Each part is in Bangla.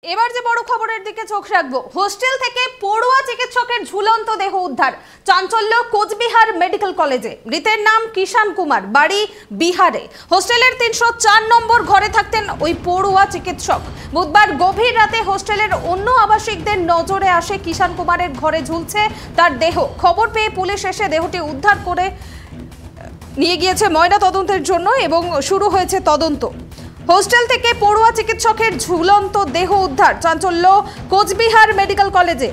এবার যে বড় খবরের দিকে চোখ রাখবো, হোস্টেল থেকে পড়ুয়া চিকিৎসকের ঝুলন্ত দেহ উদ্ধার। চাঞ্চল্য কোচবিহার মেডিকেল কলেজে। মৃতের নাম কিষান কুমার, বাড়ি বিহারে। হোস্টেলের ৩০৪ নম্বর ঘরে থাকতেন ওই পড়ুয়া চিকিৎসক। বুধবার গভীর রাতে হোস্টেলের অন্য আবাসিকদের নজরে আসে কিষান কুমারের ঘরে ঝুলছে তার দেহ। খবর পেয়ে পুলিশ এসে দেহটি উদ্ধার করে নিয়ে গিয়েছে ময়না তদন্তের জন্য এবং শুরু হয়েছে তদন্ত। হোস্টেল থেকে পড়ুয়া চিকিৎসকের ঝুলন্ত দেহ উদ্ধার। চাঞ্চল্য কোচবিহার মেডিকেল কলেজে।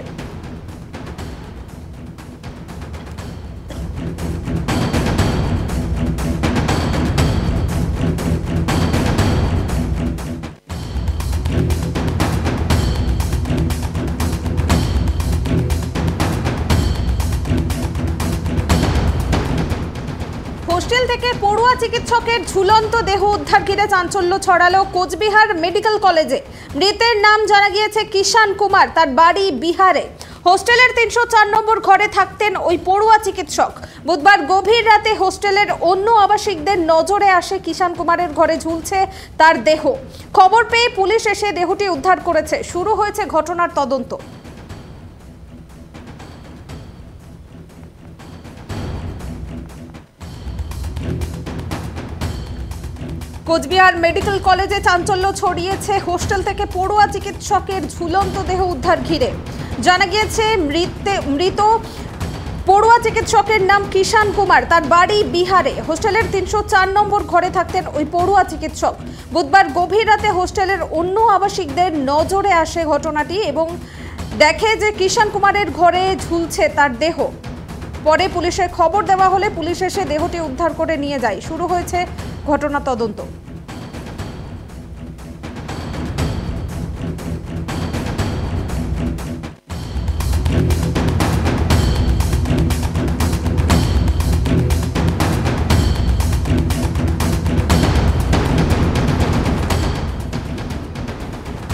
হোস্টেল থেকে পড়ুয়া চিকিৎসকের ঝুলন্ত দেহ উদ্ধার ঘিরে চাঞ্চল্য ছড়ালো কোচবিহার মেডিকেল কলেজে। মৃতের নাম জানা গিয়েছে কিষান কুমার, তার বাড়ি বিহারে। হোস্টেলের ৩০৪ নম্বর ঘরে থাকতেন ওই পড়ুয়া চিকিৎসক। বুধবার গভীর রাতে হোস্টেলের অন্য আবাসিকদের নজরে আসে কিষান কুমারের ঘরে ঝুলছে তার দেহ। খবর পেয়ে পুলিশ এসে দেহটি উদ্ধার করেছে। শুরু হয়েছে ঘটনার তদন্ত। কোচবিহার মেডিকেল কলেজে চাঞ্চল্য ছড়িয়েছে হোস্টেল থেকে পড়ুয়া চিকিৎসকের ঝুলন্ত দেহ উদ্ধার ঘিরে। জানা গিয়েছে মৃত পড়ুয়া চিকিৎসকের নাম কিষান কুমার, তার বাড়ি বিহারে। হোস্টেলের ৩০৪ নম্বর ঘরে থাকতেন ওই পড়ুয়া চিকিৎসক। বুধবার গভীর রাতে হোস্টেলের অন্য আবাসিকদের নজরে আসে ঘটনাটি এবং দেখে যে কিষান কুমারের ঘরে ঝুলছে তার দেহ। পরে পুলিশে খবর দেওয়া হলে পুলিশ এসে দেহটি উদ্ধার করে নিয়ে যায়। শুরু হয়েছে ঘটনা তদন্ত।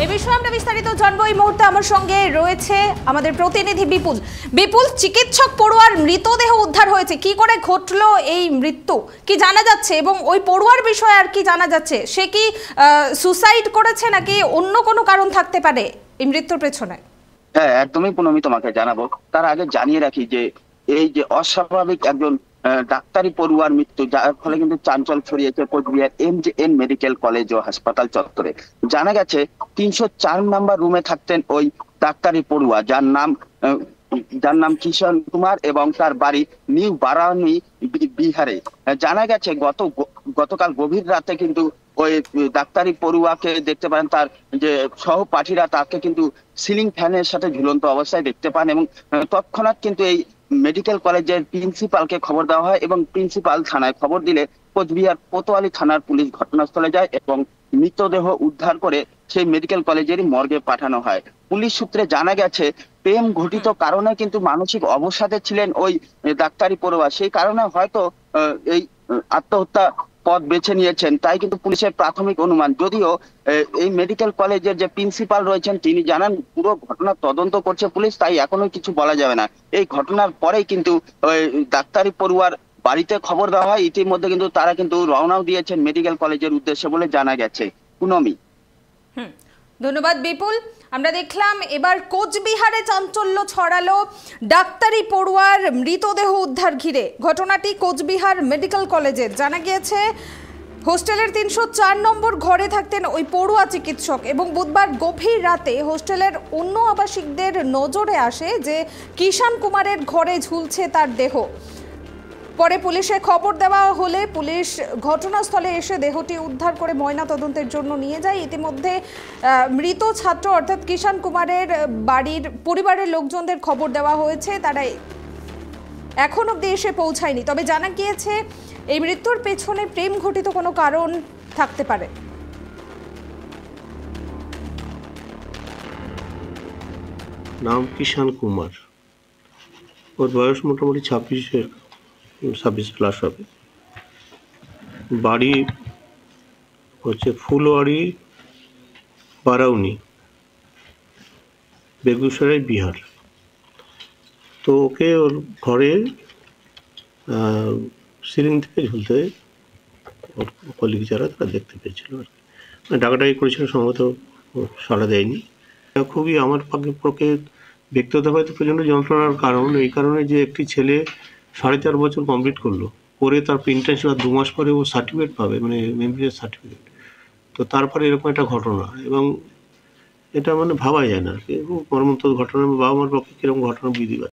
এ বিষয়ে আমরা বিস্তারিত জানবো। এই মুহূর্তে আমার সঙ্গে রয়েছে আমাদের প্রতিনিধি বিপুল। বিপুল, চিকিৎসক পড়ুয়ার মৃতদেহ উদ্ধার হয়েছে, কি করে ঘটলো এই মৃত্যু, কি জানা যাচ্ছে? এবং ওই পড়ুয়ার বিষয়ে আর কি জানা যাচ্ছে? সে কি সুসাইড করেছে নাকি অন্য কোনো কারণ থাকতে পারে এই মৃত্যুর পেছনে? হ্যাঁ, একদমই পুনমি, তোমাকে জানাবো। তার আগে জানিয়ে রাখি যে এই যে অস্বাভাবিক একজন ডাক্তারি পড়ুয়ার মৃত্যু, যার ফলে কিন্তু চাঞ্চল্য ছড়িয়েছে কোচবিহার MJN মেডিকেল কলেজ ও হাসপাতাল চত্বরে। জানা গেছে ৩০৪ নাম্বার রুমে থাকতেন ওই ডাক্তারি পড়ুয়া, যার নাম কিষান কুমার এবং তার বাড়ি নিউ বারানি বিহারে। জানা গেছে গতকাল গভীর রাতে কিন্তু ওই ডাক্তারি পড়ুয়াকে দেখতে পান, তার যে সহপাঠীরা তাকে কিন্তু সিলিং ফ্যানের সাথে ঝুলন্ত অবস্থায় দেখতে পান এবং তৎক্ষণাৎ কিন্তু এই মেডিকেল কলেজের প্রিন্সিপালকে খবর দেওয়া হয় এবং প্রিন্সিপাল থানায় খবর দিলে কোচবিহার কোতোয়ালি থানার পুলিশ ঘটনাস্থলে যায় এবং মৃতদেহ উদ্ধার করে সেই মেডিকেল কলেজেরই মর্গে পাঠানো হয়। পুলিশ সূত্রে জানা গেছে প্রেম ঘটিত কারণে কিন্তু মানসিক অবসাদে ছিলেন ওই ডাক্তারি পড়ুয়া, সেই কারণে হয়তো এই আত্মহত্যা পথ বেছে নিয়েছেন, তাই কিন্তু পুলিশের প্রাথমিক অনুমান। যদিও এই মেডিকেল কলেজের যে প্রিন্সিপাল রয়েছেন তিনি জানান পুরো ঘটনা তদন্ত করছে পুলিশ, তাই এখনো কিছু বলা যাবে না। এই ঘটনার পরেই কিন্তু ডাক্তারি পড়ুয়ার বাড়িতে খবর দেওয়া হয়। ইতিমধ্যে কিন্তু তারা কিন্তু রওনাও দিয়েছেন মেডিকেল কলেজের উদ্দেশ্যে বলে জানা গেছে। পুনমি, ধন্যবাদ বিপুল। আমরা দেখলাম এবার কোচবিহারে চাঞ্চল্য ছড়ালো ডাক্তারি পড়ুয়ার মৃতদেহ উদ্ধার ঘিরে। ঘটনাটি কোচবিহার মেডিকেল কলেজের। জানা গিয়েছে হোস্টেলের ৩০৪ নম্বর ঘরে থাকতেন ওই পড়ুয়া চিকিৎসক এবং বুধবার গভীর রাতে হোস্টেলের অন্য আবাসিকদের নজরে আসে যে কিষান কুমারের ঘরে ঝুলছে তার দেহ। পরে পুলিশে খবর দেওয়া হলে পুলিশ ঘটনাস্থলে এসে দেহটি উদ্ধার করে ময়না তদন্তের জন্য নিয়ে যায়। ইতিমধ্যে মৃত ছাত্র অর্থাৎ কিষান কুমারের বাড়ির পরিবারের লোকজনদের খবর দেওয়া হয়েছে, তারা এখন অবধি এসে পৌঁছায়নি। তবে জানা গিয়েছে এই মৃত্যুর পেছনে প্রেম ঘটিত কোনো কারণ থাকতে পারে। নাম কিষান কুমার, ওর বয়স মোটামুটি 26 প্লাস হবে। বাড়ি হচ্ছে ফুলবাড়ি বারাউনি, বেগুসরাই, বিহার। তো ওকে ওর ঘরে সিলিং থেকে ঝুলতে ওর কলিগ যারা তারা দেখতে পেয়েছিল আর কি। ডাকাডাকি করেছিল, সম্ভবত সাড়া দেয়নি। খুবই আমার পক্ষে ব্যক্তিগতভাবে প্রচণ্ড যন্ত্রণার কারণ এই কারণে যে একটি ছেলে 4.5 বছর কমপ্লিট করলো, করে তার ইন্টার্নশিপ আর 2 মাস পরে ও সার্টিফিকেট পাবে, মানে এমবিবিএস সার্টিফিকেট। তো তারপরে এরকম একটা ঘটনা, এবং এটা মানে ভাবা যায় না, খুব মর্মান্তিক ঘটনা। বাবা মার পক্ষে কিরকম ঘটনা বিধি